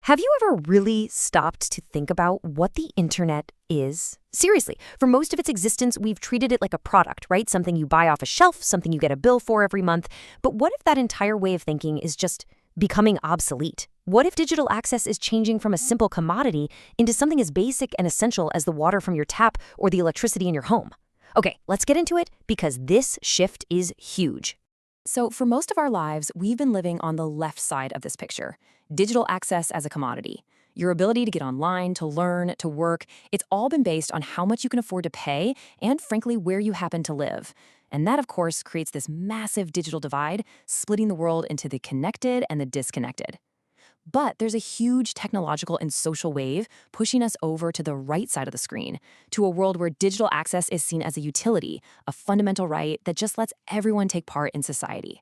Have you ever really stopped to think about what the internet is? Seriously, for most of its existence, we've treated it like a product, right? Something you buy off a shelf, something you get a bill for every month. But what if that entire way of thinking is just becoming obsolete? What if digital access is changing from a simple commodity into something as basic and essential as the water from your tap or the electricity in your home? Okay, let's get into it because this shift is huge. So, for most of our lives, we've been living on the left side of this picture. Digital access as a commodity. Your ability to get online, to learn, to work, it's all been based on how much you can afford to pay and, frankly, where you happen to live. And that, of course, creates this massive digital divide, splitting the world into the connected and the disconnected. But there's a huge technological and social wave pushing us over to the right side of the screen, to a world where digital access is seen as a utility, a fundamental right that just lets everyone take part in society.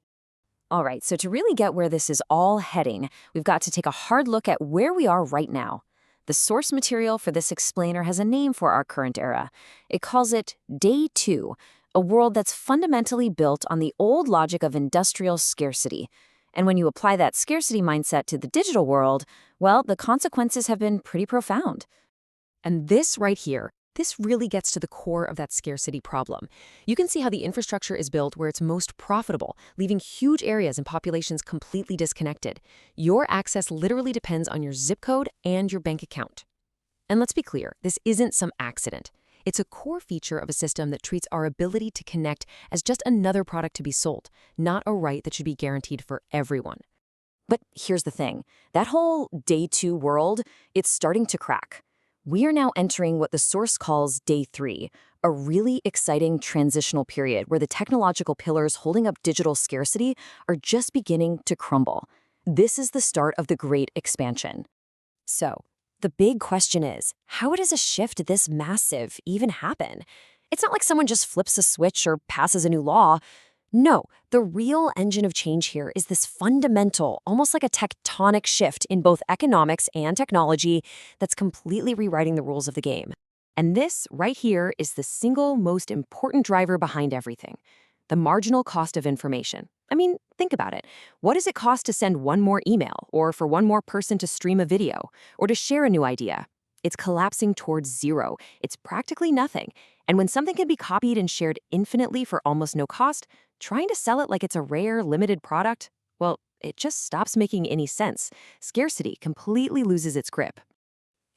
All right, so to really get where this is all heading, we've got to take a hard look at where we are right now. The source material for this explainer has a name for our current era. It calls it Day 2, a world that's fundamentally built on the old logic of industrial scarcity. And when you apply that scarcity mindset to the digital world, well, the consequences have been pretty profound. And this right here, this really gets to the core of that scarcity problem. You can see how the infrastructure is built where it's most profitable, leaving huge areas and populations completely disconnected. Your access literally depends on your zip code and your bank account. And let's be clear, this isn't some accident. It's a core feature of a system that treats our ability to connect as just another product to be sold, not a right that should be guaranteed for everyone. But here's the thing. That whole Day 2 world, it's starting to crack. We are now entering what the source calls Day 3, a really exciting transitional period where the technological pillars holding up digital scarcity are just beginning to crumble. This is the start of the Great Expansion. So, the big question is, how does a shift this massive even happen? It's not like someone just flips a switch or passes a new law. No, the real engine of change here is this fundamental, almost like a tectonic shift in both economics and technology that's completely rewriting the rules of the game. And this, right here, is the single most important driver behind everything: the marginal cost of information. I mean, think about it. What does it cost to send one more email, or for one more person to stream a video, or to share a new idea? It's collapsing towards zero. It's practically nothing. And when something can be copied and shared infinitely for almost no cost, trying to sell it like it's a rare, limited product, well, it just stops making any sense. Scarcity completely loses its grip.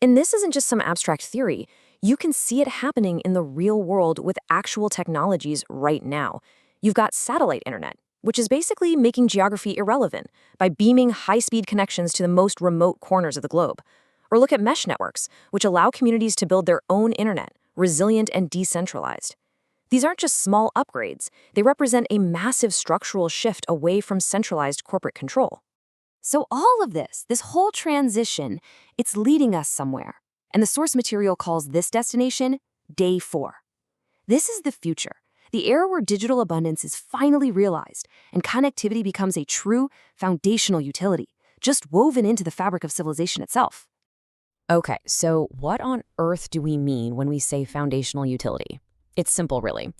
And this isn't just some abstract theory. You can see it happening in the real world with actual technologies right now. You've got satellite internet, which is basically making geography irrelevant by beaming high-speed connections to the most remote corners of the globe. Or look at mesh networks, which allow communities to build their own internet, resilient and decentralized. These aren't just small upgrades. They represent a massive structural shift away from centralized corporate control. So all of this whole transition, it's leading us somewhere. And the source material calls this destination Day 4. This is the future, the era where digital abundance is finally realized and connectivity becomes a true foundational utility, just woven into the fabric of civilization itself. Okay, so what on earth do we mean when we say foundational utility? It's simple, really.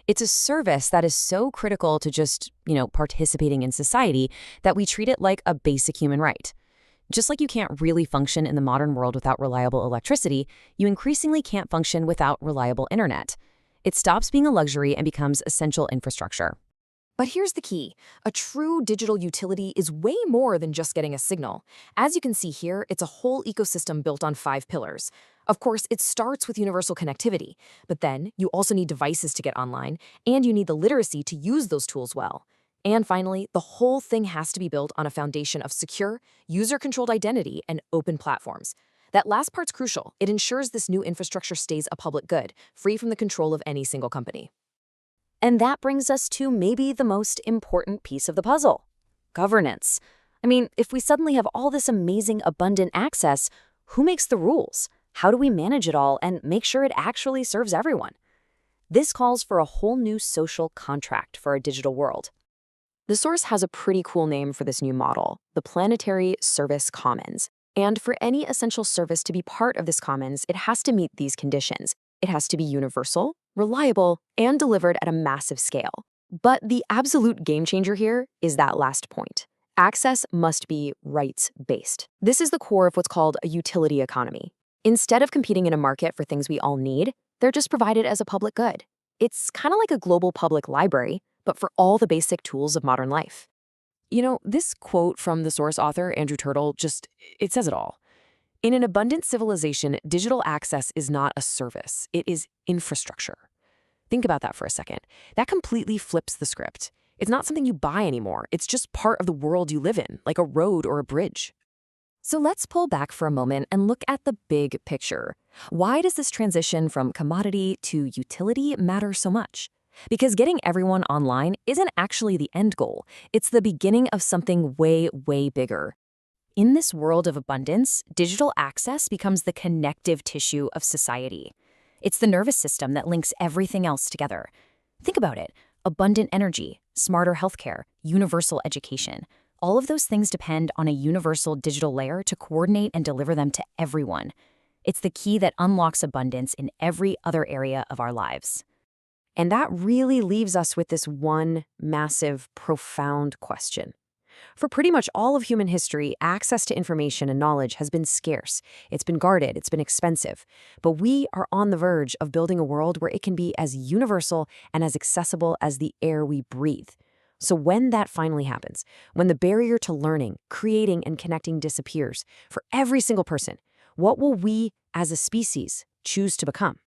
It's a service that is so critical to just, participating in society that we treat it like a basic human right. Just like you can't really function in the modern world without reliable electricity, you increasingly can't function without reliable internet. It stops being a luxury and becomes essential infrastructure. But here's the key. A true digital utility is way more than just getting a signal. As you can see here, it's a whole ecosystem built on 5 pillars. Of course, it starts with universal connectivity, but then you also need devices to get online, and you need the literacy to use those tools well. And finally, the whole thing has to be built on a foundation of secure, user-controlled identity and open platforms. That last part's crucial. It ensures this new infrastructure stays a public good, free from the control of any single company. And that brings us to maybe the most important piece of the puzzle: governance. I mean, if we suddenly have all this amazing, abundant access, who makes the rules? How do we manage it all and make sure it actually serves everyone? This calls for a whole new social contract for our digital world. The source has a pretty cool name for this new model: the Planetary Service Commons. And for any essential service to be part of this commons, it has to meet these conditions. It has to be universal, reliable, and delivered at a massive scale. But the absolute game changer here is that last point: Access must be rights-based. This is the core of what's called a utility economy. Instead of competing in a market for things we all need, they're just provided as a public good. It's kind of like a global public library, but for all the basic tools of modern life. This quote from the source author, Andrew Turtle, it says it all. In an abundant civilization, digital access is not a service, it is infrastructure. Think about that for a second. That completely flips the script. It's not something you buy anymore. It's just part of the world you live in, like a road or a bridge. So let's pull back for a moment and look at the big picture. Why does this transition from commodity to utility matter so much? Because getting everyone online isn't actually the end goal. It's the beginning of something way, way bigger. In this world of abundance, digital access becomes the connective tissue of society. It's the nervous system that links everything else together. Think about it. Abundant energy, smarter healthcare, universal education. All of those things depend on a universal digital layer to coordinate and deliver them to everyone. It's the key that unlocks abundance in every other area of our lives. And that really leaves us with this one massive, profound question. For pretty much all of human history, access to information and knowledge has been scarce. It's been guarded, it's been expensive. But we are on the verge of building a world where it can be as universal and as accessible as the air we breathe. So when that finally happens, when the barrier to learning, creating, and connecting disappears for every single person, what will we, as a species, choose to become?